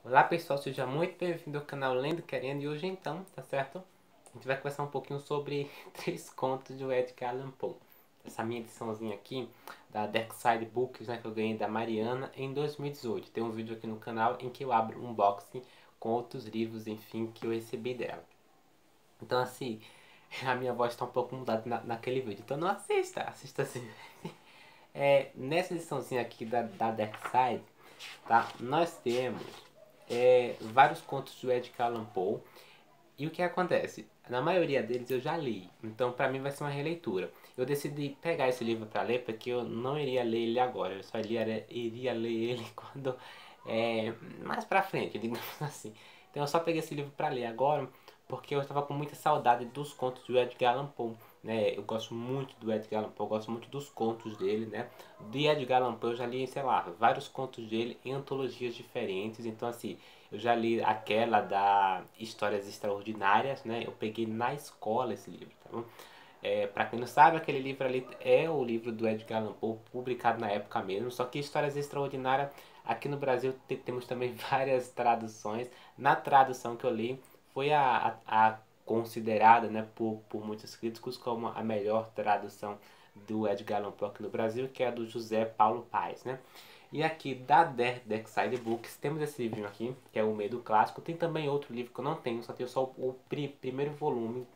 Olá pessoal, seja muito bem-vindo ao canal Lendo Querendo e hoje então, tá certo? A gente vai conversar um pouquinho sobre três contos do Edgar Allan Poe. Essa minha ediçãozinha aqui da Dark Side Books, né, que eu ganhei da Mariana em 2018. Tem um vídeo aqui no canal em que eu abro um unboxing com outros livros, enfim, que eu recebi dela. Então assim, a minha voz está um pouco mudada naquele vídeo, então não assista, assista assim. Nessa ediçãozinha aqui da Dark Side, tá? Nós temos vários contos do Edgar Allan Poe. E o que acontece? Na maioria deles eu já li, então pra mim vai ser uma releitura. Eu decidi pegar esse livro pra ler porque eu não iria ler ele agora, eu só iria ler ele quando mais pra frente, digamos assim. Então eu só peguei esse livro pra ler agora porque eu estava com muita saudade dos contos do Edgar Allan Poe, né? Eu gosto muito do Edgar Allan Poe, eu gosto muito dos contos dele, né? De Edgar Allan Poe eu já li, sei lá, vários contos dele em antologias diferentes, então assim, eu já li aquela da Histórias Extraordinárias, né? Eu peguei na escola esse livro, tá bom? Para quem não sabe, aquele livro ali é o livro do Edgar Allan Poe, publicado na época mesmo, só que Histórias Extraordinárias, aqui no Brasil temos também várias traduções. Na tradução que eu li, foi a considerada, né, por muitos críticos como a melhor tradução do Edgar Allan Poe aqui no Brasil, que é a do José Paulo Paes, né? E aqui da Darkside Books temos esse livrinho aqui, que é o Medo Clássico. Tem também outro livro que eu não tenho, só tenho só o primeiro volume.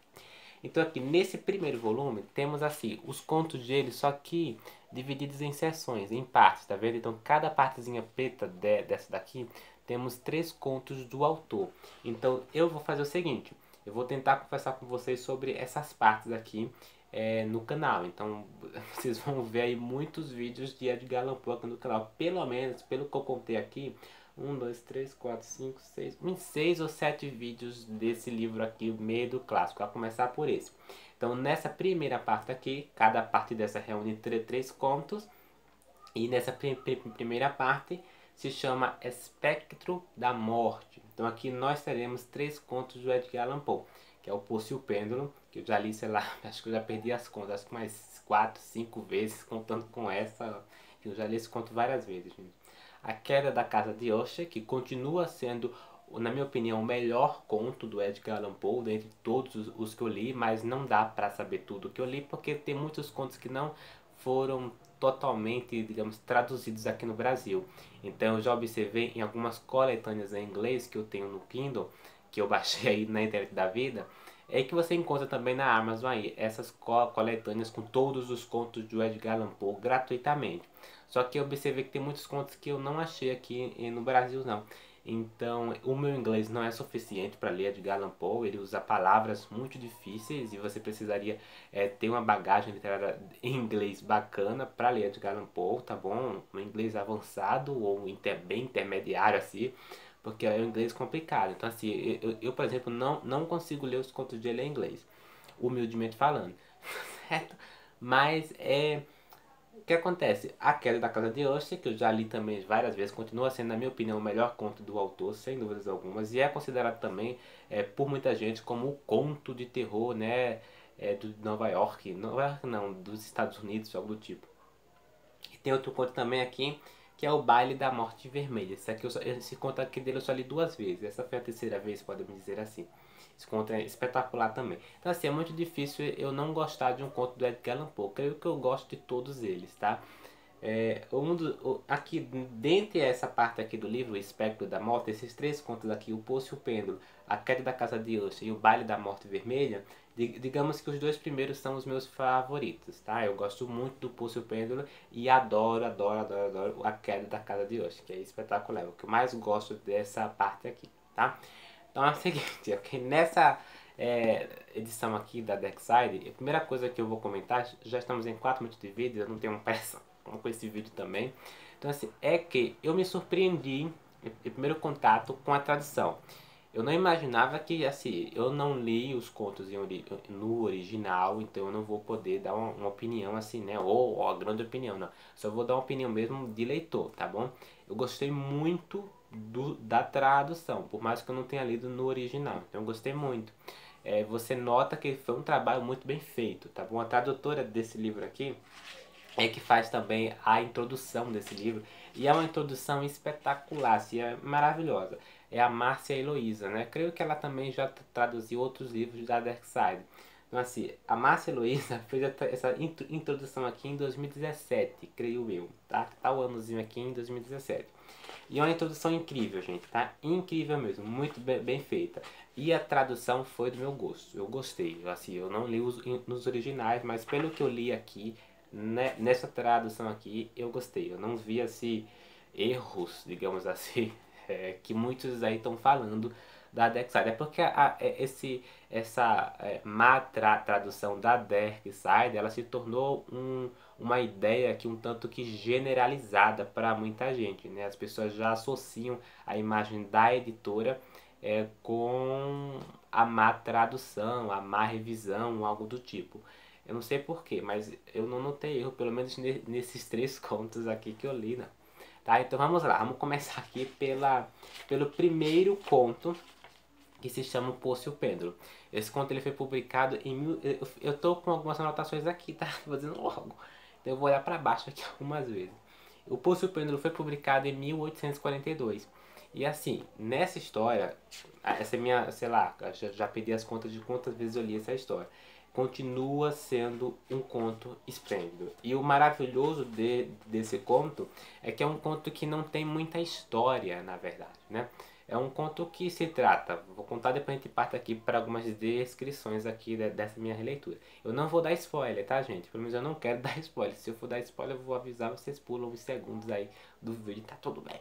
Então aqui nesse primeiro volume temos assim os contos dele, só que divididos em seções, em partes, tá vendo? Então cada partezinha preta dessa daqui temos três contos do autor. Então eu vou fazer o seguinte, eu vou tentar conversar com vocês sobre essas partes aqui no canal. Então vocês vão ver aí muitos vídeos de Edgar Allan Poe aqui no canal. Pelo menos, pelo que eu contei aqui, um, dois, três, quatro, cinco, seis, uns 6 ou 7 vídeos desse livro aqui, Medo Clássico. A começar por esse. Então nessa primeira parte aqui, cada parte dessa reúne três contos. E nessa primeira parte se chama Espectro da Morte. Então aqui nós teremos três contos do Edgar Allan Poe, que é o Poço e o Pêndulo, que eu já li, sei lá, acho que eu já perdi as contas, acho que mais 4, 5 vezes, contando com essa. Eu já li esse conto várias vezes, gente. A Queda da Casa de Usher, que continua sendo, na minha opinião, o melhor conto do Edgar Allan Poe, dentre todos os que eu li, mas não dá para saber tudo que eu li, porque tem muitos contos que não foram totalmente, digamos, traduzidos aqui no Brasil. Então eu já observei em algumas coletâneas em inglês que eu tenho no Kindle, que eu baixei aí na internet da vida, é que você encontra também na Amazon aí, essas coletâneas com todos os contos do Edgar Allan Poe gratuitamente. Só que eu observei que tem muitos contos que eu não achei aqui no Brasil não. Então, o meu inglês não é suficiente para ler Edgar Allan Poe, ele usa palavras muito difíceis e você precisaria ter uma bagagem literária em inglês bacana para ler Edgar Allan Poe, tá bom? Um inglês avançado ou bem intermediário assim, porque é um inglês complicado. Então, assim, eu por exemplo, não consigo ler os contos dele em inglês, humildemente falando, certo? Mas o que acontece? A Queda da Casa de Usher, que eu já li também várias vezes, continua sendo, na minha opinião, o melhor conto do autor, sem dúvidas algumas, e é considerado também por muita gente como o conto de terror, né, do Nova York não, dos Estados Unidos, algo do tipo. E tem outro conto também aqui, que é o Baile da Morte Vermelha. Esse conto aqui dele eu só li 2 vezes, essa foi a terceira vez, podemos dizer assim. Esse conto é espetacular também. Então assim, é muito difícil eu não gostar de um conto do Edgar Allan Poe. Creio que eu gosto de todos eles, tá? Aqui, dentre essa parte aqui do livro, O Espectro da Morte, esses três contos aqui, O Poço e o Pêndulo, A Queda da Casa de Usher e O Baile da Morte Vermelha, digamos que os dois primeiros são os meus favoritos, tá? Eu gosto muito do Poço e o Pêndulo e adoro, adoro, adoro, adoro A Queda da Casa de Usher, que é espetacular. É o que eu mais gosto dessa parte aqui, tá? Então é o seguinte, ok? Nessa edição aqui da Darkside, a primeira coisa que eu vou comentar, já estamos em 4 minutos de vídeo, eu não tenho pressa com esse vídeo também. Então assim, é que eu me surpreendi em primeiro contato com a tradução. Eu não imaginava que, assim, eu não li os contos no original, então eu não vou poder dar uma opinião assim, né? Ou a grande opinião, não. Só vou dar uma opinião mesmo de leitor, tá bom? Eu gostei muito da tradução, por mais que eu não tenha lido no original. Então eu gostei muito. Você nota que foi um trabalho muito bem feito, tá bom? A tradutora desse livro aqui que faz também a introdução desse livro. E é uma introdução espetacular, assim, é maravilhosa. É a Márcia Heloísa, né? Creio que ela também já traduziu outros livros da Darkseid. Então, assim, a Márcia Heloísa fez essa introdução aqui em 2017, creio eu, tá? Tá o anozinho aqui em 2017. E é uma introdução incrível, gente, tá? Incrível mesmo, muito bem feita. E a tradução foi do meu gosto, eu gostei. Assim, eu não li nos originais, mas pelo que eu li aqui, né, nessa tradução aqui, eu gostei. Eu não vi, assim, erros, digamos assim, que muitos aí estão falando da Darkseid. É porque essa má tradução da Darkseid, ela se tornou uma ideia que um tanto que generalizada para muita gente, né? As pessoas já associam a imagem da editora com a má tradução, a má revisão, algo do tipo. Eu não sei porquê, mas eu não notei erro, pelo menos nesses 3 contos aqui que eu li, não. Tá, então vamos lá, vamos começar aqui pelo primeiro conto, que se chama O Poço e o Pêndulo. Esse conto ele foi publicado em... Eu tô com algumas anotações aqui, tá? Fazendo logo. Então eu vou olhar para baixo aqui algumas vezes. O Poço e o Pêndulo foi publicado em 1842. E assim, nessa história, essa é minha, sei lá, já perdi as contas de quantas vezes eu li essa história. Continua sendo um conto esplêndido. E o maravilhoso desse conto é que é um conto que não tem muita história, na verdade, né? É um conto que se trata, vou contar depois a gente parte aqui para algumas descrições aqui dessa minha releitura. Eu não vou dar spoiler, tá, gente? Pelo menos eu não quero dar spoiler. Se eu for dar spoiler, eu vou avisar, vocês pulam uns segundos aí do vídeo, tá tudo bem.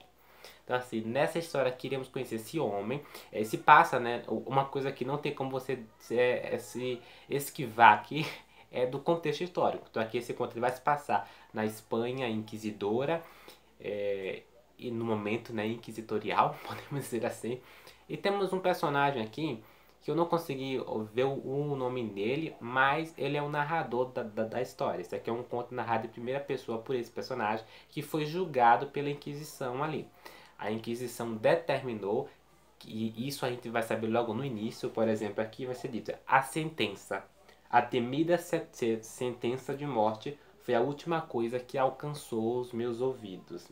Então, assim, nessa história aqui iremos conhecer esse homem. Se passa, né, uma coisa que não tem como você se esquivar aqui é do contexto histórico. Então aqui esse conto ele vai se passar na Espanha inquisidora, e no momento, né, inquisitorial, podemos dizer assim. E temos um personagem aqui que eu não consegui ver o nome dele, mas ele é o narrador da história. Esse aqui é um conto narrado em primeira pessoa por esse personagem que foi julgado pela Inquisição ali. A Inquisição determinou, e isso a gente vai saber logo no início, por exemplo, aqui vai ser dito: a sentença, a temida sentença de morte foi a última coisa que alcançou os meus ouvidos,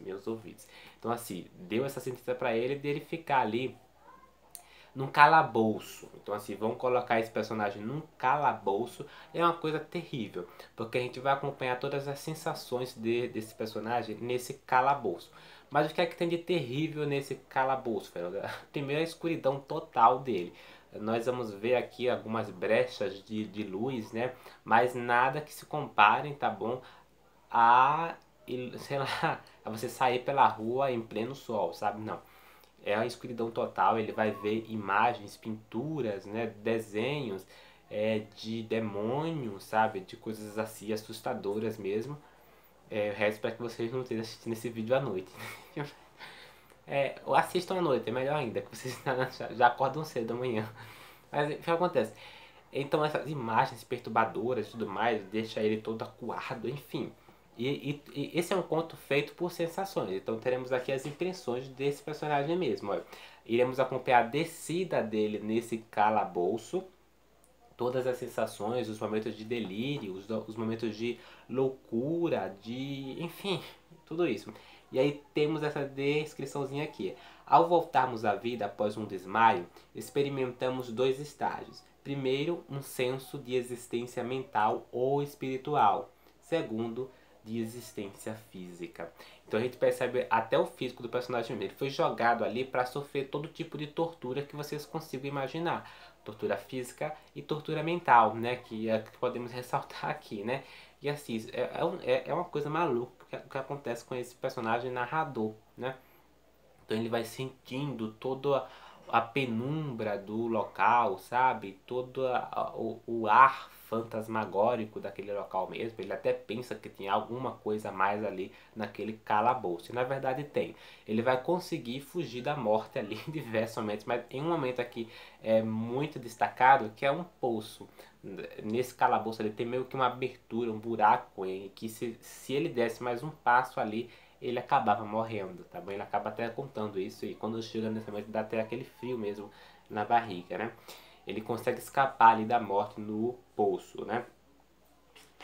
Então assim, deu essa sentença para ele de ele ficar ali num calabouço. Então assim, vão colocar esse personagem num calabouço. É uma coisa terrível, porque a gente vai acompanhar todas as sensações desse personagem nesse calabouço. Mas o que é que tem de terrível nesse calabouço, velho? Primeiro, a escuridão total dele. Nós vamos ver aqui algumas brechas de luz, né? Mas nada que se comparem, tá bom? A, sei lá, a você sair pela rua em pleno sol, sabe? Não. É a escuridão total, ele vai ver imagens, pinturas, né, desenhos de demônios, sabe, de coisas assim assustadoras mesmo. Eu rezo para que vocês não estejam assistindo esse vídeo à noite. Ou assistam à noite, é melhor ainda, que vocês já acordam cedo amanhã. Mas o que acontece? Então essas imagens perturbadoras e tudo mais, deixa ele todo acuado, enfim. E esse é um conto feito por sensações. Então teremos aqui as impressões desse personagem mesmo. Olha. Iremos acompanhar a descida dele nesse calabouço. Todas as sensações, os momentos de delírio, os momentos de loucura, enfim, tudo isso. E aí temos essa descriçãozinha aqui. Ao voltarmos à vida após um desmaio, experimentamos 2 estágios. Primeiro, um senso de existência mental ou espiritual. Segundo, de existência física. Então a gente percebe até o físico do personagem dele. Foi jogado ali para sofrer todo tipo de tortura que vocês consigam imaginar. Tortura física e tortura mental, né? Que é que podemos ressaltar aqui, né? E assim, é uma coisa maluca que acontece com esse personagem narrador, né? Então ele vai sentindo toda a penumbra do local, sabe? Todo o ar fantasmagórico daquele local mesmo. Ele até pensa que tem alguma coisa a mais ali naquele calabouço. E na verdade tem. Ele vai conseguir fugir da morte ali em diversos momentos, mas em um momento aqui é muito destacado, que é um poço. Nesse calabouço ele tem meio que uma abertura, um buraco, em que se ele desse mais um passo ali, ele acabava morrendo, tá bom? Ele acaba até contando isso, e quando chega nesse momento dá até aquele frio mesmo na barriga, né? Ele consegue escapar ali da morte no poço, né?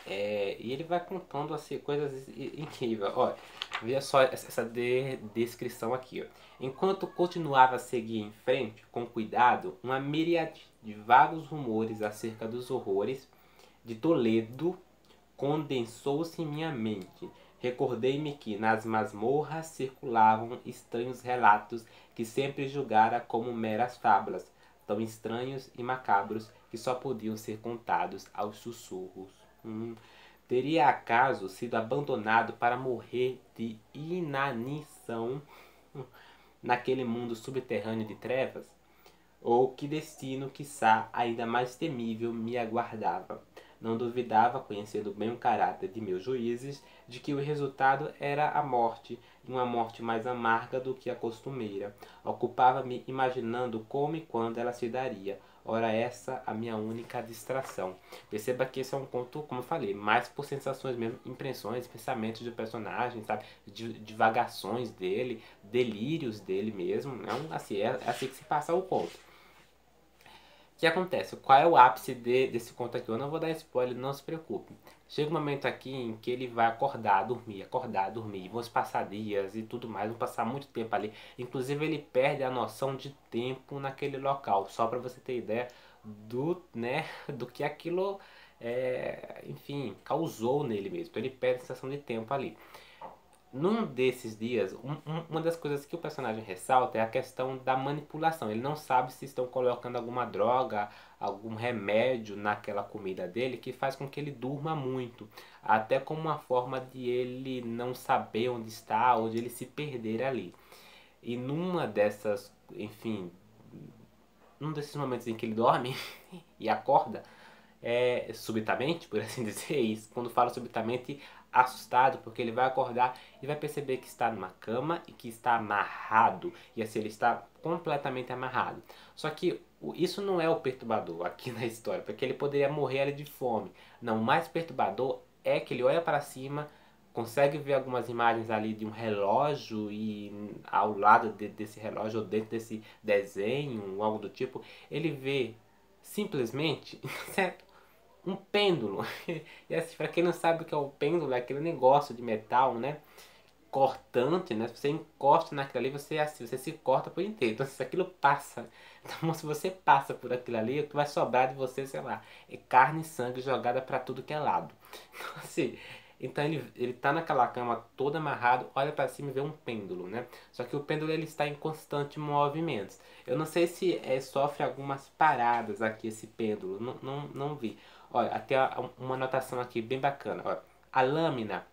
E ele vai contando assim, coisas incríveis. Olha, veja só essa descrição aqui. Ó. Enquanto continuava a seguir em frente, com cuidado, uma miríade de vagos rumores acerca dos horrores de Toledo condensou-se em minha mente. Recordei-me que nas masmorras circulavam estranhos relatos que sempre julgara como meras fábulas, tão estranhos e macabros que só podiam ser contados aos sussurros. Teria acaso sido abandonado para morrer de inanição naquele mundo subterrâneo de trevas? Ou que destino, quiçá, ainda mais temível me aguardava? Não duvidava, conhecendo bem o caráter de meus juízes, de que o resultado era a morte, e uma morte mais amarga do que a costumeira. Ocupava-me imaginando como e quando ela se daria. Ora, essa a minha única distração. Perceba que esse é um conto, como eu falei, mais por sensações mesmo, impressões, pensamentos do personagem, sabe? Divagações dele, delírios dele mesmo. Não, assim, é assim que se passa o conto. O que acontece? Qual é o ápice desse conto aqui? Eu não vou dar spoiler, não se preocupe. Chega um momento aqui em que ele vai acordar, dormir. Vão se passar dias e tudo mais, vão passar muito tempo ali. Inclusive ele perde a noção de tempo naquele local. Só para você ter ideia do que aquilo, enfim, causou nele mesmo. Então ele perde a sensação de tempo ali. Num desses dias, uma das coisas que o personagem ressalta é a questão da manipulação. Ele não sabe se estão colocando alguma droga, algum remédio naquela comida dele que faz com que ele durma muito. Até como uma forma de ele não saber onde está ou de ele se perder ali. E numa dessas, enfim, num desses momentos em que ele dorme e acorda, subitamente, por assim dizer isso. Quando falo subitamente, assustado, porque ele vai acordar e vai perceber que está numa cama e que está amarrado. E assim, ele está completamente amarrado. Só que isso não é o perturbador aqui na história, porque ele poderia morrer ali de fome. Não, o mais perturbador é que ele olha para cima, consegue ver algumas imagens ali de um relógio e ao lado desse relógio ou dentro desse desenho, algo do tipo, ele vê simplesmente, certo? Um pêndulo. E assim, pra quem não sabe o que é o pêndulo, é aquele negócio de metal, né? Cortante, né? Se você encosta naquilo ali, você se corta por inteiro. Então, se aquilo passa, então, se você passa por aquilo ali, o que vai sobrar de você, sei lá, é carne e sangue jogada pra tudo que é lado. Então, assim, então ele tá naquela cama todo amarrado, olha pra cima e vê um pêndulo, né? Só que o pêndulo ele está em constante movimento. Eu não sei se sofre algumas paradas aqui esse pêndulo, não vi. Olha, até uma anotação aqui bem bacana. Olha, a lâmina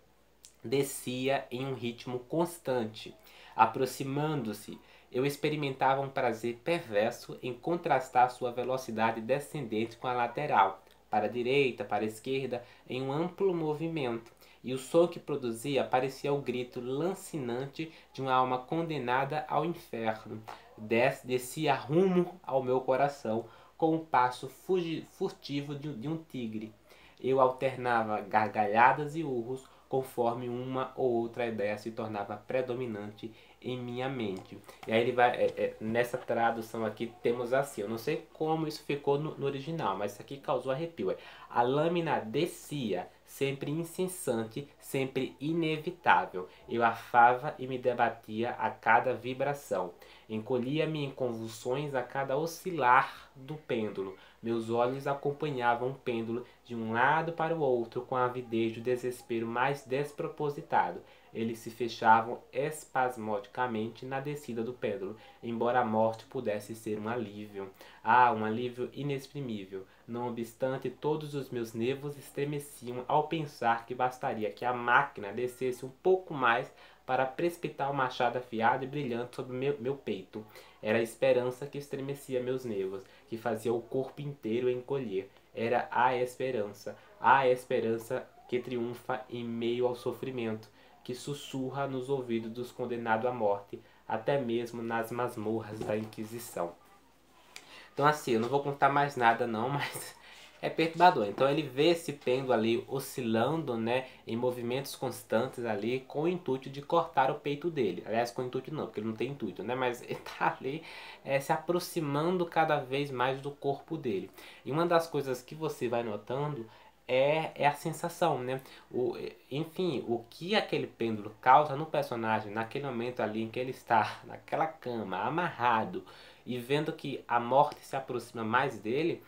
descia em um ritmo constante. Aproximando-se, eu experimentava um prazer perverso em contrastar sua velocidade descendente com a lateral, para a direita, para a esquerda, em um amplo movimento. E o som que produzia parecia o grito lancinante de uma alma condenada ao inferno. Descia rumo ao meu coração, com o passo furtivo de um tigre. Eu alternava gargalhadas e urros conforme uma ou outra ideia se tornava predominante em minha mente. E aí ele vai, nessa tradução aqui temos assim, eu não sei como isso ficou no original, mas isso aqui causou arrepio. A lâmina descia, sempre incessante, sempre inevitável. Eu afava e me debatia a cada vibração. Encolhia-me em convulsões a cada oscilar do pêndulo. Meus olhos acompanhavam o pêndulo de um lado para o outro com a avidez do desespero mais despropositado. Eles se fechavam espasmodicamente na descida do pêndulo, embora a morte pudesse ser um alívio. Ah, um alívio inexprimível. Não obstante, todos os meus nervos estremeciam ao pensar que bastaria que a máquina descesse um pouco mais para precipitar o machado afiado e brilhante sobre meu peito. Era a esperança que estremecia meus nervos, que fazia o corpo inteiro encolher. Era a esperança que triunfa em meio ao sofrimento, que sussurra nos ouvidos dos condenados à morte, até mesmo nas masmorras da Inquisição. Então assim, eu não vou contar mais nada não, mas é perturbador. Então ele vê esse pêndulo ali oscilando, né, em movimentos constantes ali, com o intuito de cortar o peito dele. Aliás, com o intuito não, porque ele não tem intuito, né, mas ele tá ali se aproximando cada vez mais do corpo dele. E uma das coisas que você vai notando é a sensação, né? Enfim, o que aquele pêndulo causa no personagem naquele momento ali em que ele está naquela cama, amarrado, e vendo que a morte se aproxima mais dele,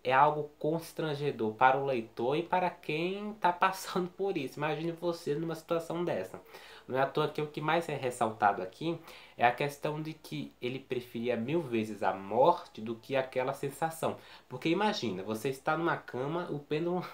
é algo constrangedor para o leitor e para quem está passando por isso. Imagine você numa situação dessa. Não é à toa que o que mais é ressaltado aqui é a questão de que ele preferia 1000 vezes a morte do que aquela sensação. Porque imagina, você está numa cama, o pêndulo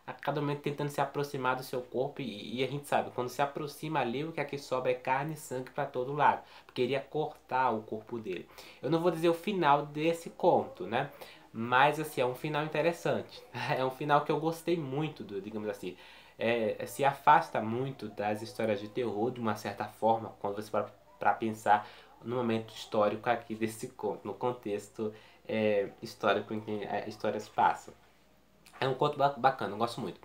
a cada momento tentando se aproximar do seu corpo e a gente sabe, quando se aproxima ali, o que aqui sobra é carne e sangue para todo lado, porque iria cortar o corpo dele. Eu não vou dizer o final desse conto, né? Mas assim, é um final interessante. É um final que eu gostei muito, digamos assim. Se afasta muito das histórias de terror de uma certa forma, quando você para pensar no momento histórico aqui desse conto, no contexto histórico em que a história se passa. É um conto bacana, eu gosto muito.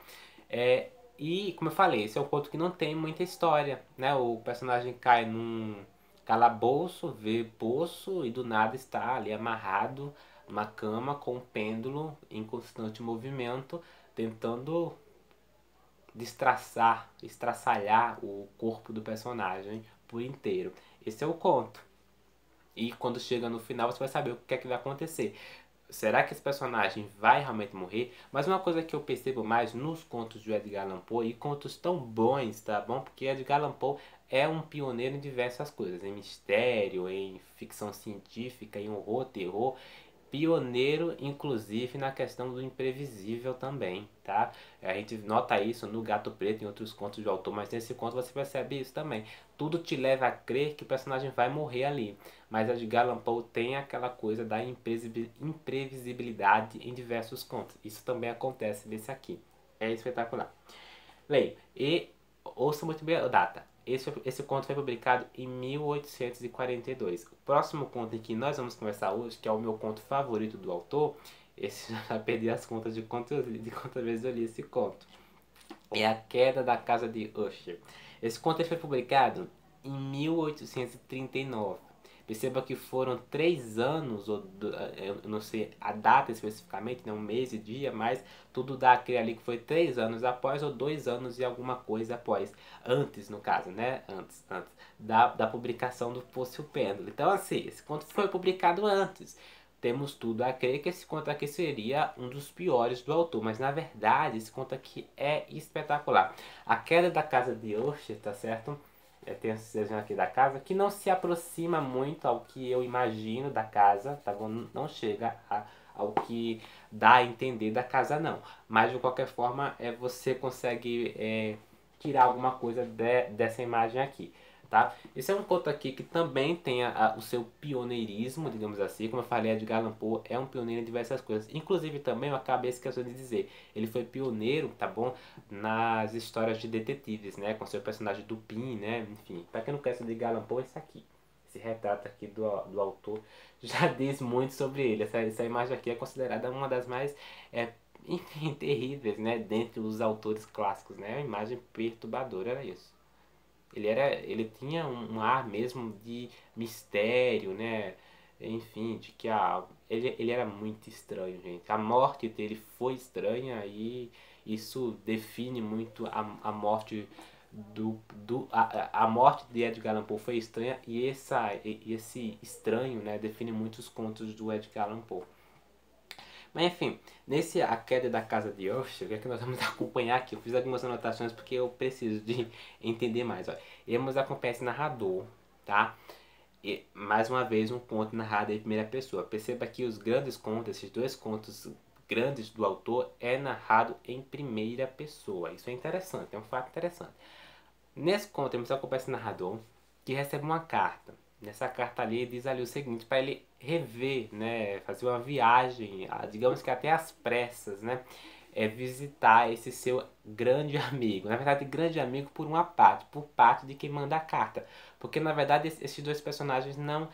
E, como eu falei, esse é um conto que não tem muita história, né? O personagem cai num calabouço, vê poço e do nada está ali amarrado numa cama com um pêndulo em constante movimento, tentando estraçalhar o corpo do personagem por inteiro. Esse é o conto. E quando chega no final você vai saber o que é que vai acontecer. Será que esse personagem vai realmente morrer? Mas uma coisa que eu percebo mais nos contos de Edgar Allan Poe, e contos tão bons, tá bom? Porque Edgar Allan Poe é um pioneiro em diversas coisas, em mistério, em ficção científica, em horror, terror, pioneiro inclusive na questão do imprevisível também, tá? A gente nota isso no Gato Preto e em outros contos do autor, mas nesse conto você percebe isso também. Tudo te leva a crer que o personagem vai morrer ali, mas Edgar Allan Poe tem aquela coisa da imprevisibilidade em diversos contos. Isso também acontece nesse aqui. É espetacular. Leia e ouça muito bem a data. Esse conto foi publicado em 1842. O próximo conto em que nós vamos conversar hoje, que é o meu conto favorito do autor, esse já perdi as contas de quantas vezes eu li esse conto. É A Queda da Casa de Usher. Esse conto foi publicado em 1839. Perceba que foram 3 anos, eu não sei a data especificamente, né, um mês e dia, mas tudo dá aquele ali que foi 3 anos após, ou 2 anos e alguma coisa após. Antes, no caso, né? Antes da publicação do Poço e o Pêndulo. Então, assim, esse conto foi publicado antes. Temos tudo a crer que esse conto aqui seria um dos piores do autor, mas na verdade esse conto aqui é espetacular. A Queda da Casa de Usher, tá certo? Tem esse desenho aqui da casa, que não se aproxima muito ao que eu imagino da casa, tá bom? Não chega ao que dá a entender da casa, não. Mas de qualquer forma, você consegue tirar alguma coisa dessa imagem aqui. Tá? Esse é um conto aqui que também tem o seu pioneirismo, digamos assim. Como eu falei, Edgar Allan Poe é um pioneiro em diversas coisas. Inclusive também, eu acabei esquecendo de dizer, ele foi pioneiro, tá bom? Nas histórias de detetives, né? Com seu personagem Dupin, né? Enfim, para quem não conhece o Edgar Allan Poe, esse aqui. Esse retrato aqui do autor já diz muito sobre ele. Essa imagem aqui é considerada uma das mais, enfim, terríveis, né? Dentre os autores clássicos, né? É uma imagem perturbadora, era isso. Ele tinha um ar mesmo de mistério, né? Enfim, de que ele era muito estranho, gente. A morte dele foi estranha e isso define muito a morte a morte de Edgar Allan Poe foi estranha e esse estranho, né, define muitos contos do Edgar Allan Poe. Mas enfim, nesse A Queda da Casa de Usher, o que é que nós vamos acompanhar aqui? Eu fiz algumas anotações porque eu preciso de entender mais. Ó. Iremos acompanhar esse narrador, tá? E, mais uma vez, um conto narrado em primeira pessoa. Perceba que os grandes contos, esses dois contos grandes do autor, é narrado em primeira pessoa. Isso é interessante, é um fato interessante. Nesse conto, temos acompanhar esse narrador que recebe uma carta. Nessa carta ali, diz ali o seguinte, para ele rever, né, fazer uma viagem, digamos que até às pressas, né, visitar esse seu grande amigo. Na verdade, grande amigo por parte de quem manda a carta. Porque, na verdade, esses dois personagens não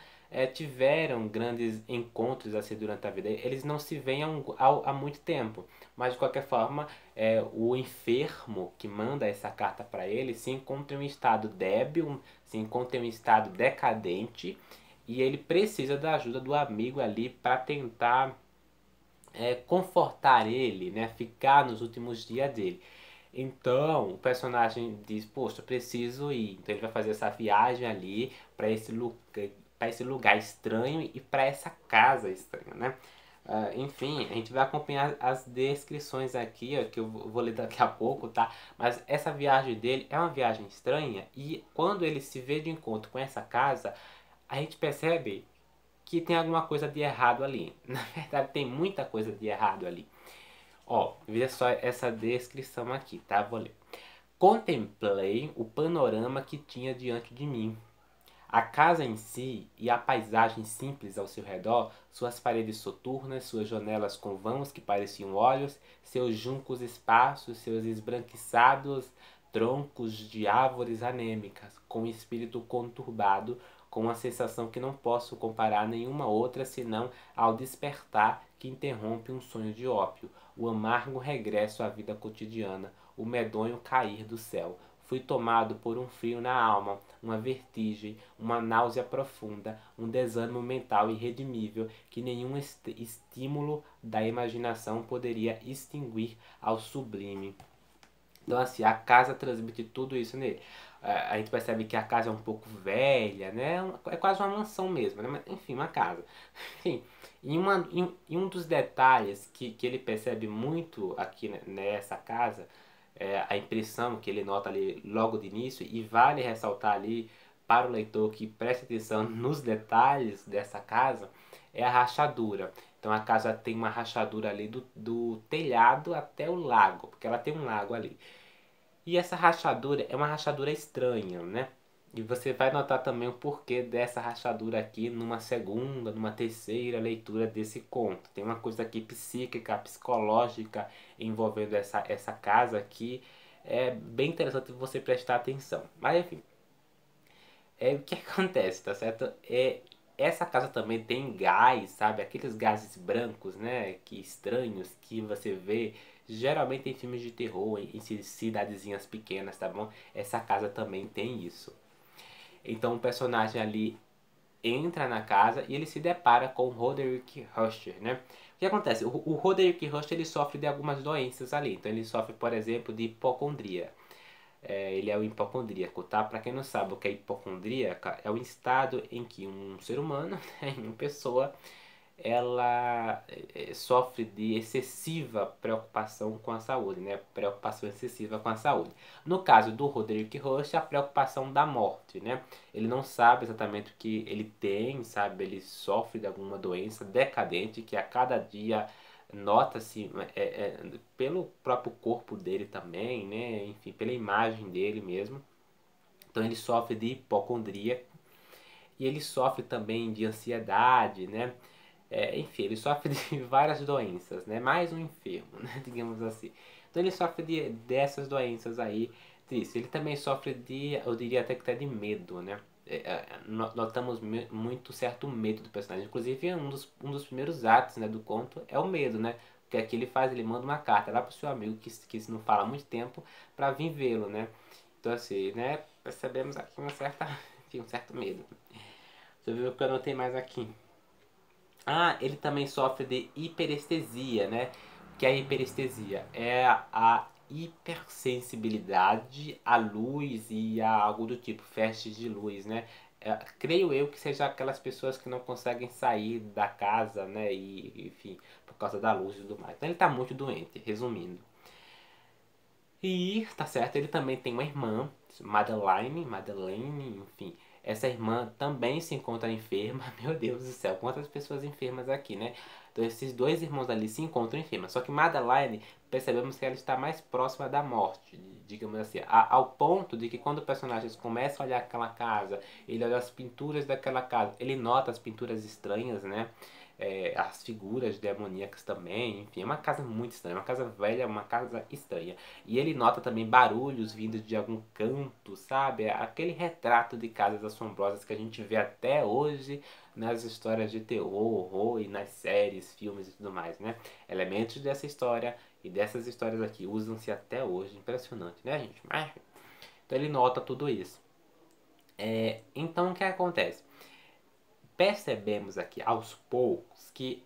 tiveram grandes encontros assim durante a vida. Eles não se veem há muito tempo. Mas, de qualquer forma, o enfermo que manda essa carta para ele se encontra em um estado débil, se encontra em um estado decadente, e ele precisa da ajuda do amigo ali para tentar confortar ele, né? Ficar nos últimos dias dele. Então o personagem diz, poxa, preciso ir. Então ele vai fazer essa viagem ali para esse lugar estranho e para essa casa estranha, né? Enfim, a gente vai acompanhar as descrições aqui, ó, que eu vou ler daqui a pouco, tá? Mas essa viagem dele é uma viagem estranha e quando ele se vê de encontro com essa casa, a gente percebe que tem alguma coisa de errado ali. Na verdade, tem muita coisa de errado ali. Ó, veja só essa descrição aqui, tá? Vou ler. Contemplei o panorama que tinha diante de mim. A casa em si e a paisagem simples ao seu redor, suas paredes soturnas, suas janelas com vãos que pareciam olhos, seus juncos esparsos, seus esbranquiçados troncos de árvores anêmicas, com o espírito conturbado, com uma sensação que não posso comparar a nenhuma outra senão ao despertar que interrompe um sonho de ópio, o amargo regresso à vida cotidiana, o medonho cair do céu. Fui tomado por um frio na alma, uma vertigem, uma náusea profunda, um desânimo mental irredimível que nenhum estímulo da imaginação poderia extinguir ao sublime. Então, assim, a casa transmite tudo isso nele. A gente percebe que a casa é um pouco velha, né? É quase uma mansão mesmo, né? Mas, enfim, uma casa. Enfim, em um dos detalhes que ele percebe muito aqui nessa casa, a impressão que ele nota ali logo de início, e vale ressaltar ali para o leitor que preste atenção nos detalhes dessa casa, é a rachadura. Então a casa tem uma rachadura ali do telhado até o lago, porque ela tem um lago ali. E essa rachadura é uma rachadura estranha, né? E você vai notar também o porquê dessa rachadura aqui numa segunda, numa terceira leitura desse conto. Tem uma coisa aqui psíquica, psicológica envolvendo essa casa aqui. É bem interessante você prestar atenção. Mas enfim, o que acontece, tá certo? Essa casa também tem gás, sabe? Aqueles gases brancos, né? Que estranhos que você vê geralmente em filmes de terror, em cidadezinhas pequenas, tá bom? Essa casa também tem isso. Então o personagem ali entra na casa e ele se depara com o Roderick Rusher, né? O que acontece? O Roderick Rusher ele sofre de algumas doenças ali. Então ele sofre, por exemplo, de hipocondria. Ele é o hipocondríaco, tá? Para quem não sabe o que é hipocondríaca, é o estado em que um ser humano, né, uma pessoa, ela sofre de excessiva preocupação com a saúde, né? Preocupação excessiva com a saúde. No caso do Roderick Rush, a preocupação da morte, né? Ele não sabe exatamente o que ele tem, sabe? Ele sofre de alguma doença decadente que a cada dia nota-se pelo próprio corpo dele também, né? Enfim, pela imagem dele mesmo. Então ele sofre de hipocondria e ele sofre também de ansiedade, né? Enfim, ele sofre de várias doenças, né? Mais um enfermo, né? Digamos assim. Então ele sofre dessas doenças aí, triste. Ele também sofre de, eu diria até de medo, né? Notamos muito certo medo do personagem. Inclusive, um dos primeiros atos, né, do conto é o medo, né? Porque aqui ele faz, ele manda uma carta lá pro seu amigo que se não fala há muito tempo para vir vê-lo, né? Então assim, né? Percebemos aqui uma certa, enfim, um certo medo. Você viu o que eu anotei mais aqui? Ah, ele também sofre de hiperestesia, né? Que é a hiperestesia é a hipersensibilidade à luz e a algo do tipo, festes de luz, né? Creio eu que seja aquelas pessoas que não conseguem sair da casa, né? E, enfim, por causa da luz e tudo mais. Então ele tá muito doente, resumindo. E, tá certo, ele também tem uma irmã, Madeline, enfim. Essa irmã também se encontra enferma. Meu Deus do céu, quantas pessoas enfermas aqui, né? Então esses dois irmãos ali se encontram enfermas. Só que Madeline, percebemos que ela está mais próxima da morte, digamos assim. Ao ponto de que quando os personagens começam a olhar aquela casa, ele olha as pinturas daquela casa, ele nota as pinturas estranhas, né? As figuras demoníacas também, enfim, é uma casa muito estranha, uma casa velha, uma casa estranha. E ele nota também barulhos vindos de algum canto, sabe? Aquele retrato de casas assombrosas que a gente vê até hoje nas histórias de terror, horror e nas séries, filmes e tudo mais, né? Elementos dessa história e dessas histórias aqui usam-se até hoje, impressionante, né, gente? Mas, então ele nota tudo isso. Então o que acontece? Percebemos aqui aos poucos que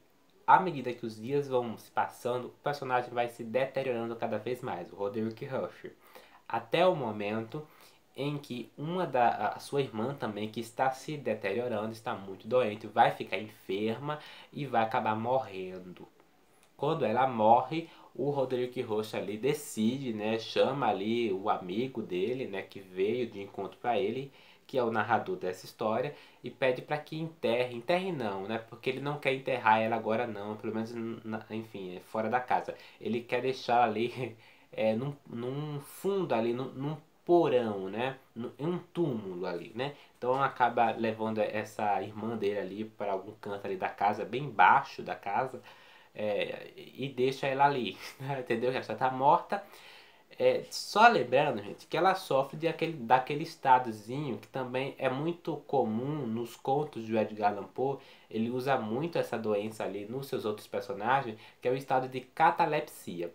à medida que os dias vão se passando, o personagem vai se deteriorando cada vez mais, o Roderick Rush. Até o momento em que a sua irmã também, que está se deteriorando, está muito doente, vai ficar enferma e vai acabar morrendo. Quando ela morre, o Roderick Rush ali decide, né, chama ali o amigo dele, né, que veio de encontro para ele, que é o narrador dessa história, e pede para que enterre não, né, porque ele não quer enterrar ela agora não, pelo menos, enfim, fora da casa. Ele quer deixar ali num fundo ali, num porão, né, em um túmulo ali, né. Então acaba levando essa irmã dele ali para algum canto ali da casa, bem baixo da casa, e deixa ela ali, entendeu? Já está morta. Só lembrando, gente, que ela sofre daquele estadozinho que também é muito comum nos contos de Edgar Allan Poe. Ele usa muito essa doença ali nos seus outros personagens, que é o estado de catalepsia.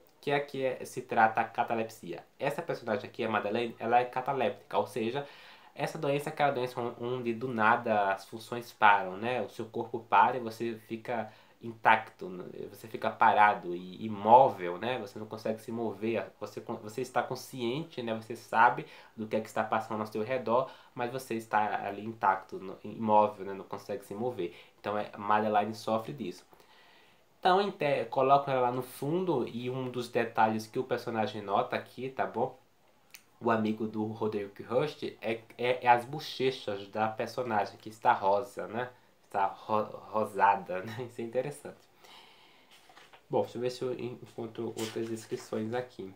Se trata a catalepsia. Essa personagem aqui, a Madeleine, ela é cataléptica, ou seja, essa doença é aquela doença onde do nada as funções param, né? O seu corpo para e você fica intacto, você fica parado e imóvel, né? Você não consegue se mover, você está consciente, né? Você sabe do que é que está passando ao seu redor, mas você está ali intacto, imóvel, né? Não consegue se mover. Então a Madeline sofre disso. Então colocam ela lá no fundo e um dos detalhes que o personagem nota aqui, tá bom? O amigo do Roderick Rush é as bochechas da personagem, que está rosa, né? Está rosada, né? Isso é interessante. Bom, deixa eu ver se eu encontro outras descrições aqui.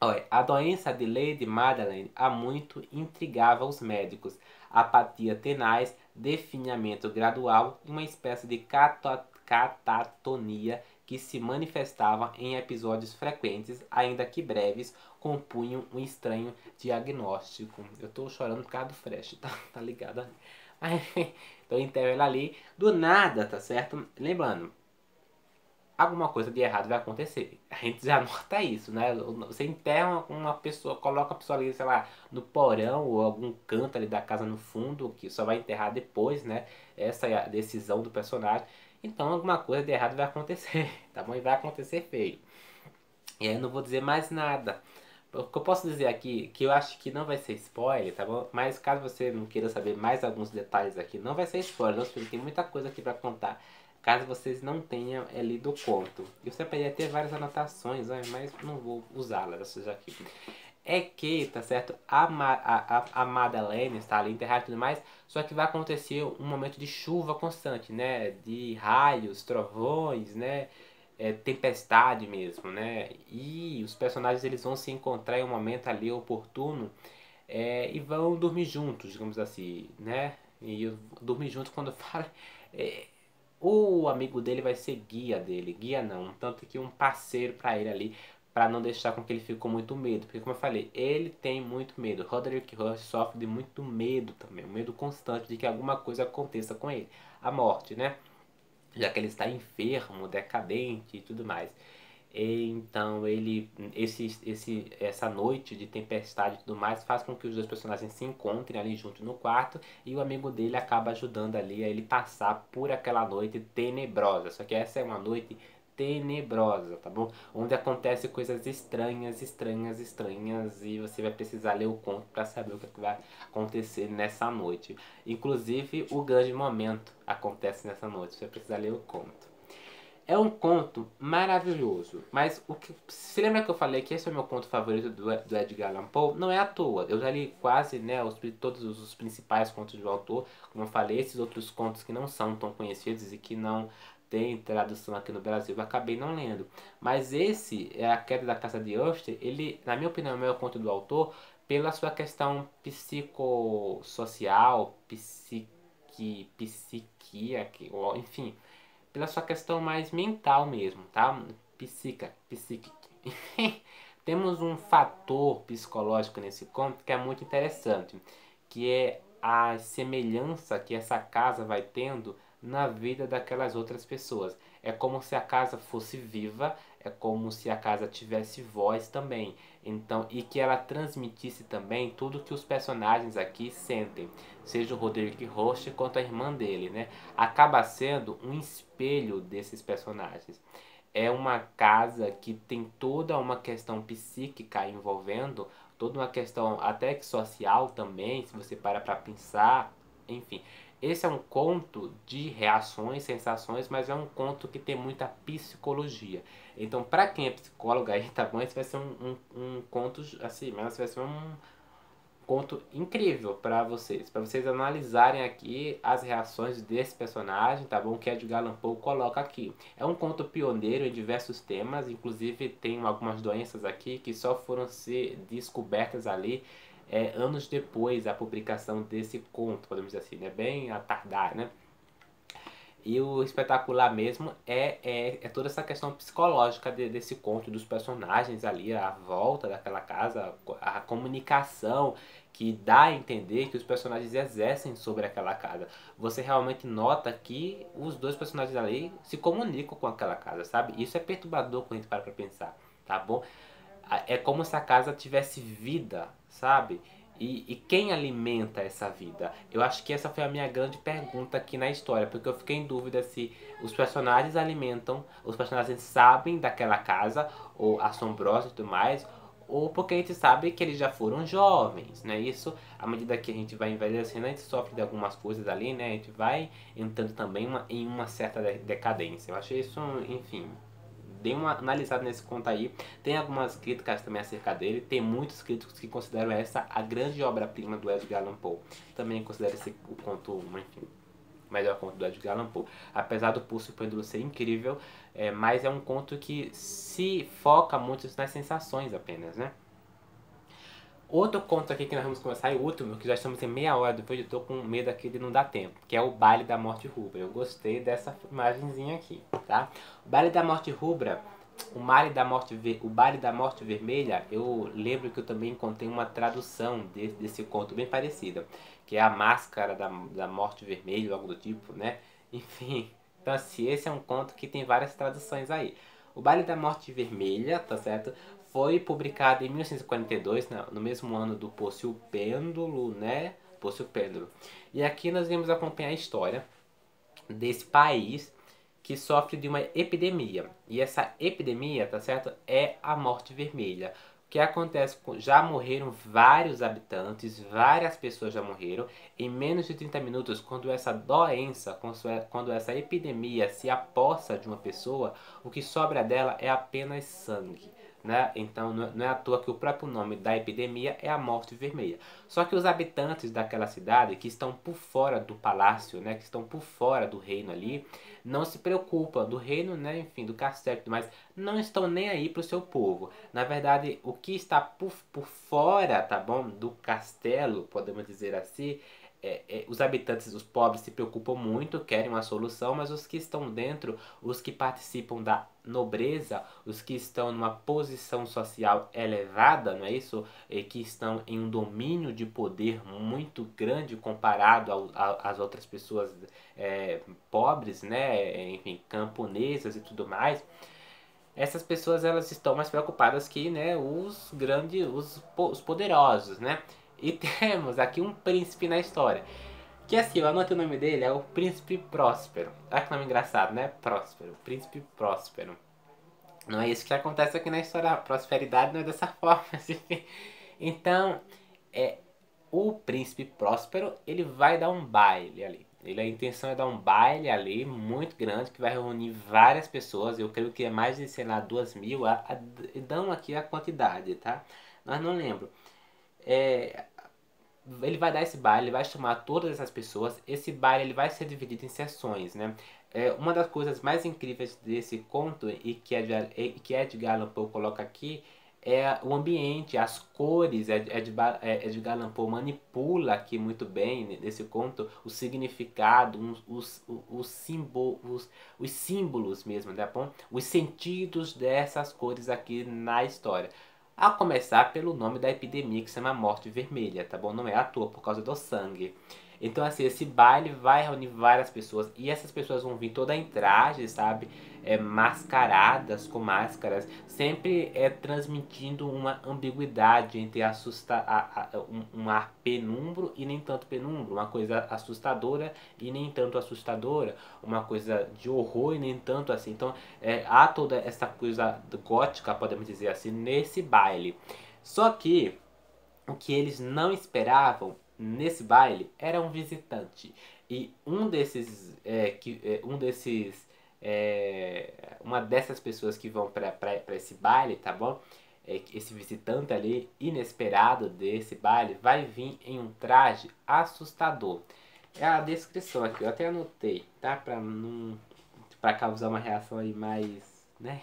Olha, a doença de Lady Madeleine há muito intrigava os médicos. Apatia tenaz, definhamento gradual e uma espécie de catatonia que se manifestava em episódios frequentes, ainda que breves, compunham um estranho diagnóstico. Eu tô chorando por causa do Fresh, tá ligado? Então enterro ela ali, do nada, tá certo? Lembrando, alguma coisa de errado vai acontecer. A gente já nota isso, né? Você enterra uma pessoa, coloca a pessoa ali, sei lá, no porão ou algum canto ali da casa no fundo, que só vai enterrar depois, né? Essa é a decisão do personagem. Então alguma coisa de errado vai acontecer, tá bom? E vai acontecer feio. E aí eu não vou dizer mais nada. O que eu posso dizer aqui, que eu acho que não vai ser spoiler, tá bom? Mas caso você não queira saber mais alguns detalhes aqui, não vai ser spoiler, não, porque tem muita coisa aqui pra contar. Caso vocês não tenham lido o conto. E você poderia ter várias anotações, né? Mas não vou usá-las, essas aqui. É que, tá certo, a Madeleine está ali enterrada e tudo mais, só que vai acontecer um momento de chuva constante, né? De raios, trovões, né? Tempestade mesmo, né? E os personagens eles vão se encontrar em um momento ali oportuno, e vão dormir juntos, digamos assim, né? E dormir juntos quando eu falo, é, o amigo dele vai ser guia dele, guia não, tanto que um parceiro para ele ali, para não deixar com que ele fique com muito medo, porque como eu falei, ele tem muito medo. Roderick Rush sofre de muito medo também, um medo constante de que alguma coisa aconteça com ele, a morte, né? Já que ele está enfermo, decadente e tudo mais. Então essa noite de tempestade e tudo mais faz com que os dois personagens se encontrem ali juntos no quarto e o amigo dele acaba ajudando ali a ele passar por aquela noite tenebrosa. Só que essa é uma noite tenebrosa, tá bom? Onde acontecem coisas estranhas, estranhas, estranhas e você vai precisar ler o conto para saber o que vai acontecer nessa noite. Inclusive o grande momento acontece nessa noite, você vai precisar ler o conto. É um conto maravilhoso, mas se lembra que eu falei que esse é o meu conto favorito do Edgar Allan Poe? Não é à toa, eu já li quase, né, todos os principais contos do autor, como eu falei, esses outros contos que não são tão conhecidos e que não tem tradução aqui no Brasil, eu acabei não lendo. Mas esse, é A Queda da Casa de Usher, ele, na minha opinião, é o meu conto do autor pela sua questão psicossocial, enfim, pela sua questão mais mental mesmo, tá? Psíquica. Temos um fator psicológico nesse conto que é muito interessante, que é a semelhança que essa casa vai tendo na vida daquelas outras pessoas. É como se a casa fosse viva, é como se a casa tivesse voz também. Então, e que ela transmitisse também tudo que os personagens aqui sentem, seja o Roderick Roche quanto a irmã dele, né? Acaba sendo um espelho desses personagens. É uma casa que tem toda uma questão psíquica envolvendo, toda uma questão até que social também, se você para pensar, enfim. Esse é um conto de reações, sensações, mas é um conto que tem muita psicologia. Então, para quem é psicólogo aí, tá bom? Esse vai ser um conto, assim, mas vai ser um conto incrível para vocês analisarem aqui as reações desse personagem, tá bom? Que Edgar Allan Poe coloca aqui. É um conto pioneiro em diversos temas, inclusive tem algumas doenças aqui que só foram ser descobertas ali anos depois da publicação desse conto, podemos dizer assim, né? Bem a tardar, né? E o espetacular mesmo é toda essa questão psicológica desse conto, dos personagens ali, a volta daquela casa, a comunicação que dá a entender que os personagens exercem sobre aquela casa. Você realmente nota que os dois personagens ali se comunicam com aquela casa, sabe? Isso é perturbador quando a gente para pra pensar, tá bom? É como se a casa tivesse vida, sabe? E quem alimenta essa vida? Eu acho que essa foi a minha grande pergunta aqui na história, porque eu fiquei em dúvida se os personagens alimentam, os personagens sabem daquela casa, ou assombrosa e tudo mais, ou porque a gente sabe que eles já foram jovens, né? Isso, à medida que a gente vai envelhecendo, a gente sofre de algumas coisas ali, né? A gente vai entrando também em uma certa decadência. Eu achei isso, enfim, dê uma analisada nesse conto aí. Tem algumas críticas também acerca dele. Tem muitos críticos que consideram essa a grande obra-prima do Edgar Allan Poe. Também considero esse o conto, enfim, o melhor conto do Edgar Allan Poe. Apesar do Pulso e o Pêndulo ser incrível, mas é um conto que se foca muito nas sensações apenas, né? Outro conto aqui que nós vamos começar, e o último, que já estamos em meia hora depois, eu tô com medo aqui de não dar tempo, que é o Baile da Morte Rubra. Eu gostei dessa imagenzinha aqui, tá? O Baile da Morte Rubra, o Baile da Morte Vermelha, eu lembro que eu também encontrei uma tradução desse conto bem parecida, que é a Máscara da Morte Vermelha, algo do tipo, né? Enfim, então assim, esse é um conto que tem várias traduções aí. O Baile da Morte Vermelha, tá certo? Foi publicado em 1942, no mesmo ano do Pulso e o Pêndulo, né? Pulso e o Pêndulo. E aqui nós vamos acompanhar a história desse país que sofre de uma epidemia. E essa epidemia, tá certo? É a morte vermelha. O que acontece? Já morreram vários habitantes, várias pessoas já morreram. Em menos de 30 minutos, quando essa doença, quando essa epidemia se apossa de uma pessoa, o que sobra dela é apenas sangue. Né? Então não é à toa que o próprio nome da epidemia é a morte vermelha. Só que os habitantes daquela cidade que estão por fora do palácio, né, que estão por fora do reino ali, não se preocupam do reino, né, enfim, do castelo, mas não estão nem aí para o seu povo. Na verdade, o que está por fora, tá bom, do castelo, podemos dizer assim, os habitantes, os pobres, se preocupam muito, querem uma solução, mas os que estão dentro, os que participam da nobreza, os que estão numa posição social elevada, não é isso? E que estão em um domínio de poder muito grande comparado às outras pessoas pobres, né? Enfim, camponesas e tudo mais. Essas pessoas elas estão mais preocupadas que, né, os grandes, os poderosos, né? E temos aqui um príncipe na história. Que assim, eu anotei o nome dele, é o Príncipe Próspero. Olha que nome engraçado, né? Próspero. Príncipe Próspero. Não é isso que acontece aqui na história. A prosperidade não é dessa forma. Assim. Então, o Príncipe Próspero, ele vai dar um baile ali. A intenção é dar um baile ali, muito grande, que vai reunir várias pessoas. Eu creio que é mais de, sei lá, 2.000. Dão aqui a quantidade, tá? Mas não lembro. Ele vai dar esse baile, ele vai chamar todas essas pessoas. Esse baile ele vai ser dividido em sessões, né? Uma das coisas mais incríveis desse conto e que Edgar Allan Poe coloca aqui é o ambiente, as cores. Edgar Allan Poe manipula aqui muito bem nesse conto o significado, os símbolos mesmo, né? Bom? Os sentidos dessas cores aqui na história. A começar pelo nome da epidemia que se chama Morte Vermelha, tá bom? Não é à toa, por causa do sangue. Então, assim, esse baile vai reunir várias pessoas. E essas pessoas vão vir toda em traje, sabe? Mascaradas, com máscaras. Sempre transmitindo uma ambiguidade entre um ar penumbro e nem tanto penumbro. Uma coisa assustadora e nem tanto assustadora. Uma coisa de horror e nem tanto assim. Então, há toda essa coisa gótica, podemos dizer assim, nesse baile. Só que o que eles não esperavam nesse baile era um visitante. E uma dessas pessoas que vão para esse baile, tá bom? Esse visitante ali, inesperado desse baile, vai vir em um traje assustador. É a descrição aqui, eu até anotei, tá? Para causar uma reação aí mais, né?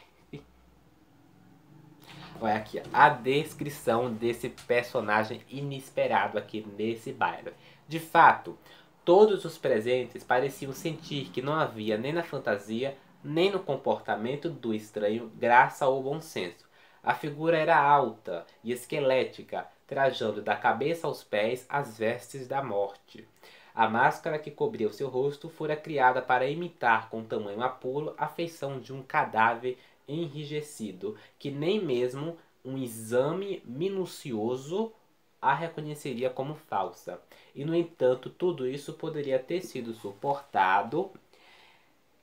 Olha aqui, a descrição desse personagem inesperado aqui nesse baile. De fato, todos os presentes pareciam sentir que não havia nem na fantasia, nem no comportamento do estranho graça ou bom senso. A figura era alta e esquelética, trajando da cabeça aos pés as vestes da morte. A máscara que cobria o seu rosto fora criada para imitar com tamanho apuro a feição de um cadáver enrijecido, que nem mesmo um exame minucioso a reconheceria como falsa. E, no entanto, tudo isso poderia ter sido suportado,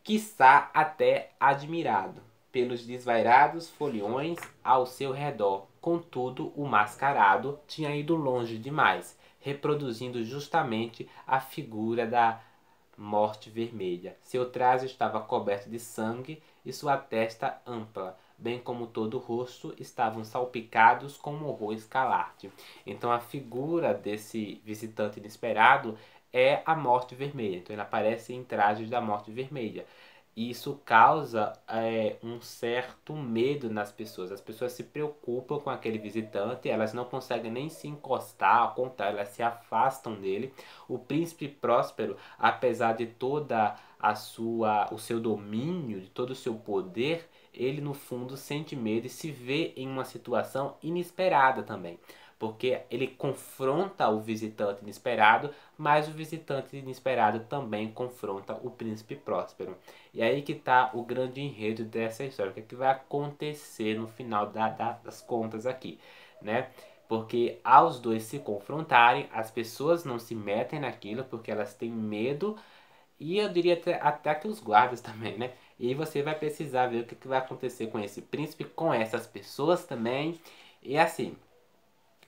quiçá até admirado, pelos desvairados foliões ao seu redor. Contudo, o mascarado tinha ido longe demais, reproduzindo justamente a figura da Morte Vermelha. Seu traje estava coberto de sangue e sua testa ampla, bem como todo o rosto, estavam salpicados com um horror escarlate. Então a figura desse visitante inesperado é a Morte Vermelha. Então ele aparece em trajes da Morte Vermelha. E isso causa um certo medo nas pessoas. As pessoas se preocupam com aquele visitante, elas não conseguem nem se encostar, ao contrário, elas se afastam dele. O príncipe Próspero, apesar de toda o seu domínio, de todo o seu poder, ele no fundo sente medo e se vê em uma situação inesperada também. Porque ele confronta o visitante inesperado, mas o visitante inesperado também confronta o príncipe Próspero. E aí que está o grande enredo dessa história. O que, é que vai acontecer no final das contas aqui, né? Porque aos dois se confrontarem, as pessoas não se metem naquilo porque elas têm medo. E eu diria até que os guardas também, né? E aí você vai precisar ver o que, que vai acontecer com esse príncipe, com essas pessoas também. E assim,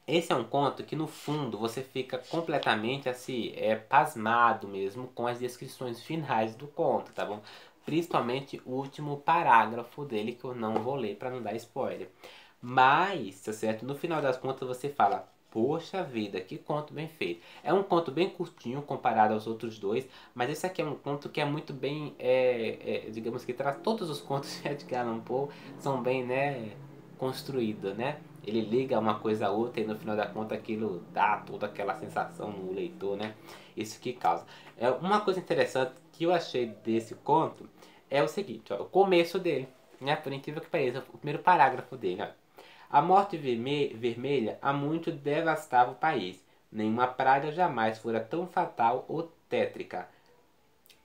esse é um conto que no fundo você fica completamente assim, pasmado mesmo com as descrições finais do conto, tá bom? Principalmente o último parágrafo dele que eu não vou ler para não dar spoiler. Mas, tá certo? No final das contas você fala, poxa vida, que conto bem feito. É um conto bem curtinho comparado aos outros dois, mas esse aqui é um conto que é muito bem, digamos que traz todos os contos de Edgar Allan Poe são bem, né, construídos, né? Ele liga uma coisa a outra e no final da conta aquilo dá toda aquela sensação no leitor, né? Isso que causa. Uma coisa interessante que eu achei desse conto é o seguinte, ó, o começo dele, né? Por incrível que pareça, o primeiro parágrafo dele, ó. A morte vermelha há muito devastava o país. Nenhuma praga jamais fora tão fatal ou tétrica.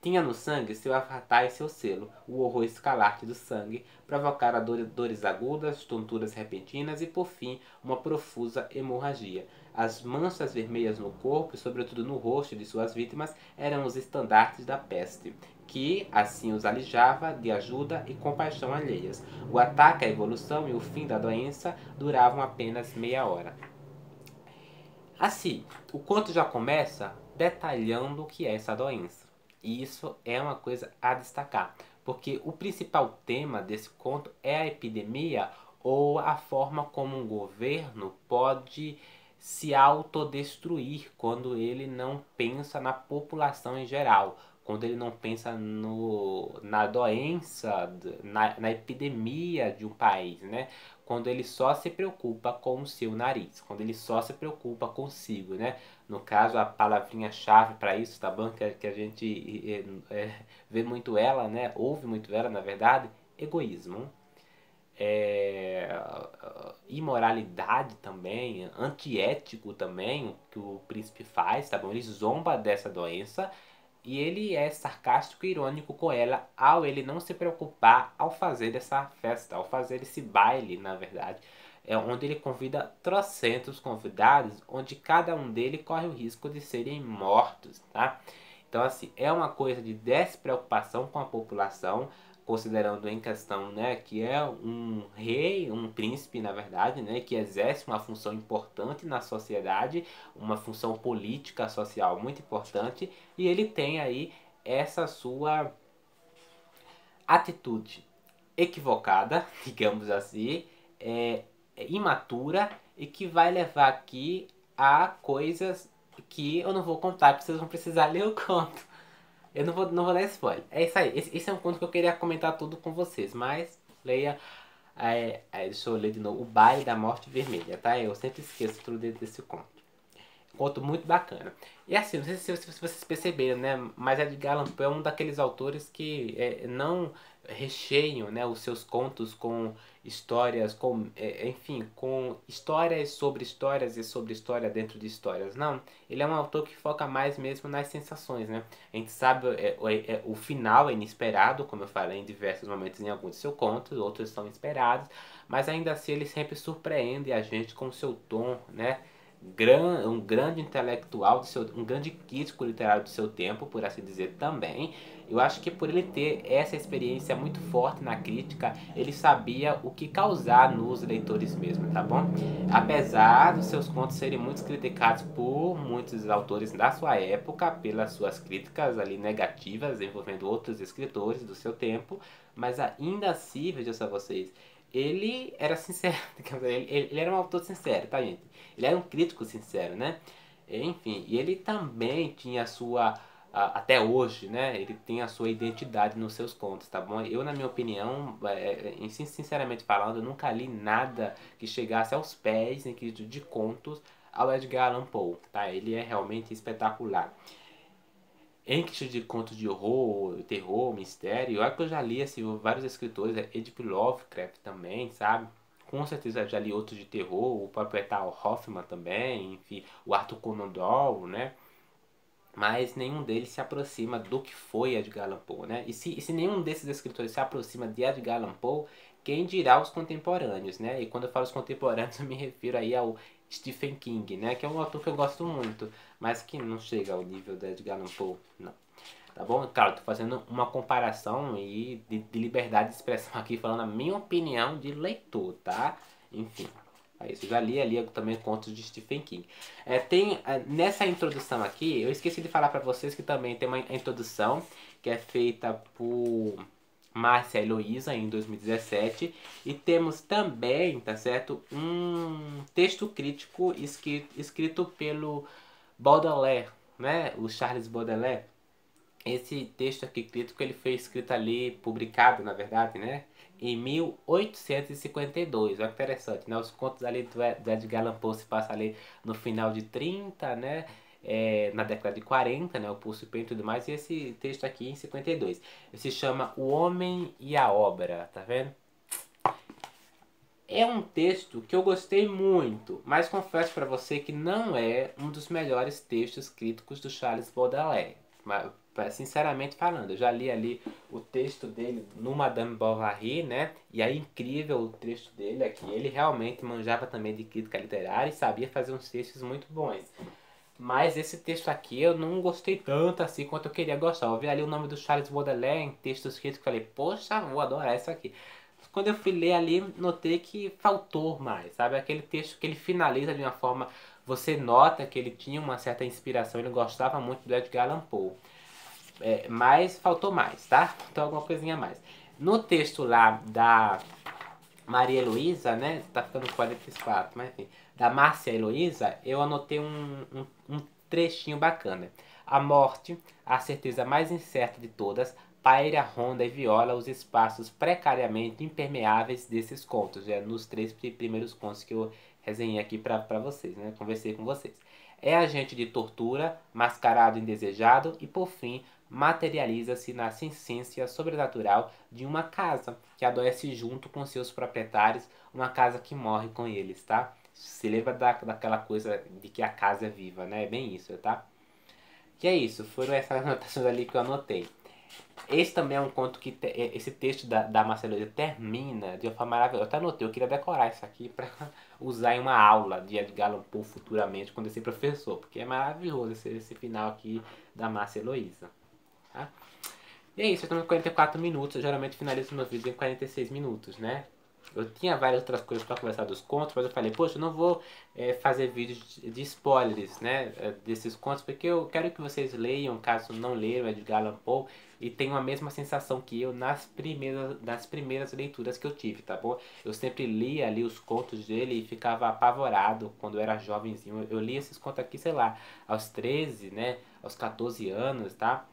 Tinha no sangue seu avatar e seu selo, o horror escalarte do sangue, provocara dores agudas, tonturas repentinas e, por fim, uma profusa hemorragia. As manchas vermelhas no corpo e, sobretudo no rosto de suas vítimas, eram os estandartes da peste, que assim os alijava de ajuda e compaixão alheias. O ataque, a evolução e o fim da doença duravam apenas meia hora. Assim, o conto já começa detalhando o que é essa doença. E isso é uma coisa a destacar, porque o principal tema desse conto é a epidemia ou a forma como um governo pode se autodestruir quando ele não pensa na população em geral, quando ele não pensa na doença, na epidemia de um país, né? Quando ele só se preocupa com o seu nariz, quando ele só se preocupa consigo, né? No caso, a palavrinha-chave para isso, tá bom? Que a gente vê muito ela, né? Ouve muito ela, na verdade, egoísmo. imoralidade também, antiético também, o que o príncipe faz, tá bom? Ele zomba dessa doença e ele é sarcástico e irônico com ela ao ele não se preocupar ao fazer essa festa, ao fazer esse baile, na verdade. É onde ele convida trocentos convidados, onde cada um deles corre o risco de serem mortos, tá? Então, assim, é uma coisa de despreocupação com a população, considerando em questão, né, que é um rei, um príncipe, na verdade, né, que exerce uma função importante na sociedade, uma função política, social muito importante, e ele tem aí essa sua atitude equivocada, digamos assim, imatura e que vai levar aqui a coisas que eu não vou contar, porque vocês vão precisar ler o conto. Eu não vou dar spoiler. É isso aí. Esse é um conto que eu queria comentar tudo com vocês, mas leia. Deixa eu ler de novo. O Baile da Morte Vermelha, tá? Eu sempre esqueço tudo desse conto. Conto muito bacana. E assim, não sei se vocês perceberam, né? Mas Edgar Allan Poe é um daqueles autores que não recheiam, né, os seus contos com histórias, enfim, com histórias e sobre história dentro de histórias. Não, ele é um autor que foca mais mesmo nas sensações, né? A gente sabe, o final é inesperado, como eu falei em diversos momentos em alguns de seus contos, outros são esperados, mas ainda assim ele sempre surpreende a gente com o seu tom, né? Um grande intelectual, um grande crítico literário do seu tempo, por assim dizer, também. Eu acho que por ele ter essa experiência muito forte na crítica, ele sabia o que causar nos leitores mesmo, tá bom? Apesar dos seus contos serem muito criticados por muitos autores da sua época, pelas suas críticas ali negativas envolvendo outros escritores do seu tempo, mas ainda assim, vejam só vocês, ele era sincero, ele era um autor sincero, tá, gente? Ele era um crítico sincero, né? Enfim, e ele também tinha a sua, até hoje, né? Ele tem a sua identidade nos seus contos, tá bom? Eu, na minha opinião, sinceramente falando, eu nunca li nada que chegasse aos pés em quesito de contos ao Edgar Allan Poe, tá? Ele é realmente espetacular. Em questão de contos de horror, terror, mistério, olha que eu já li assim, vários escritores, H.P. Lovecraft também, sabe? Com certeza já li outros de terror, o próprio Tal Hoffman também, enfim, o Arthur Conan Doyle, né? Mas nenhum deles se aproxima do que foi Edgar Allan Poe, né? E se nenhum desses escritores se aproxima de Edgar Allan Poe, quem dirá os contemporâneos, né? E quando eu falo os contemporâneos, eu me refiro aí ao Stephen King, né? Que é um autor que eu gosto muito, mas que não chega ao nível de Edgar Allan Poe, não. Tá bom? Claro, tô fazendo uma comparação e de liberdade de expressão aqui, falando a minha opinião de leitor, tá? Enfim, é isso. Eu já li ali também contos de Stephen King. Nessa introdução aqui, eu esqueci de falar pra vocês que também tem uma introdução que é feita por Márcia Heloísa em 2017. E temos também, tá certo, um texto crítico escrito pelo Baudelaire, né? O Charles Baudelaire. Esse texto aqui crítico ele foi escrito ali, publicado na verdade, né? Em 1852, olha que interessante, né? Os contos ali do Edgar Allan Poe se passam ali no final de 30, né? Na década de 40, né? O Pulso Pen e tudo mais. E esse texto aqui em 52. Ele se chama O Homem e a Obra, tá vendo? É um texto que eu gostei muito, mas confesso para você que não é um dos melhores textos críticos do Charles Baudelaire. Sinceramente falando, eu já li ali o texto dele no Madame Bovary, né? E é incrível o texto dele aqui. Ele realmente manjava também de crítica literária e sabia fazer uns textos muito bons. Mas esse texto aqui eu não gostei tanto assim quanto eu queria gostar. Eu vi ali o nome do Charles Baudelaire em textos críticos e falei, poxa, vou adorar isso aqui. Quando eu fui ler ali, notei que faltou mais, sabe? Aquele texto que ele finaliza de uma forma... Você nota que ele tinha uma certa inspiração, ele gostava muito do Edgar Allan Poe. Mas faltou mais, tá? Faltou alguma coisinha a mais. No texto lá da Maria Heloísa, né? Tá ficando 44, mas enfim. Da Márcia Heloísa, eu anotei um trechinho bacana. A morte, a certeza mais incerta de todas, paira, ronda e viola os espaços precariamente impermeáveis desses contos. Nos 3 primeiros contos que eu resenhei aqui pra vocês, né? Conversei com vocês. é agente de tortura, mascarado indesejado e, por fim, materializa-se na essência sobrenatural de uma casa que adoece junto com seus proprietários, uma casa que morre com eles, tá? Se lembra daquela coisa de que a casa é viva, né? É bem isso, tá? E é isso, foram essas anotações ali que eu anotei. Esse também é um conto que esse texto da Marcela termina de uma forma maravilhosa. Eu até anotei, eu queria decorar isso aqui para usar em uma aula de Edgar Allan Poe futuramente quando eu ser professor, porque é maravilhoso esse final aqui da Márcia Heloísa. Tá? E é isso, estamos em 44 minutos, eu geralmente finalizo meus vídeos em 46 minutos, né? Eu tinha várias outras coisas para conversar dos contos, mas eu falei, poxa, eu não vou fazer vídeos de spoilers, né, desses contos, porque eu quero que vocês leiam, caso não leiam Edgar Allan Poe, e tenham a mesma sensação que eu nas primeiras leituras que eu tive, tá bom? Eu sempre lia ali os contos dele e ficava apavorado quando eu era jovenzinho. Eu li esses contos aqui, sei lá, aos 13, né, aos 14 anos, tá?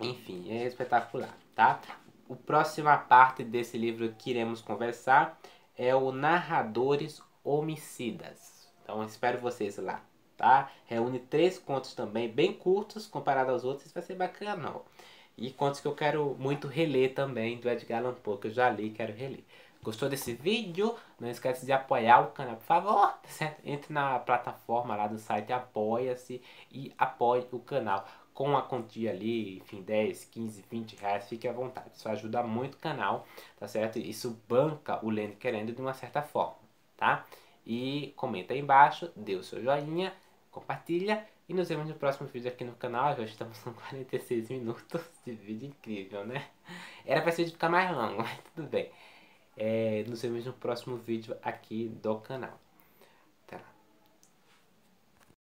Enfim, é espetacular, tá? A próxima parte desse livro que iremos conversar é o Narradores Homicidas. Então espero vocês lá, tá? Reúne 3 contos também, bem curtos comparado aos outros, vai ser bacana, ó. E contos que eu quero muito reler também, do Edgar Allan Poe, que eu já li e quero reler. Gostou desse vídeo? Não esquece de apoiar o canal, por favor, tá certo? Entre na plataforma lá do site Apoia-se e apoie o canal com a quantia ali, enfim, 10, 15, 20 reais, fique à vontade. Isso ajuda muito o canal, tá certo? Isso banca o Lendo Querendo de uma certa forma, tá? E comenta aí embaixo, dê o seu joinha, compartilha e nos vemos no próximo vídeo aqui no canal. Já estamos com 46 minutos de vídeo, incrível, né? Era pra esse vídeo ficar mais longo, mas tudo bem. Nos vemos no próximo vídeo aqui do canal.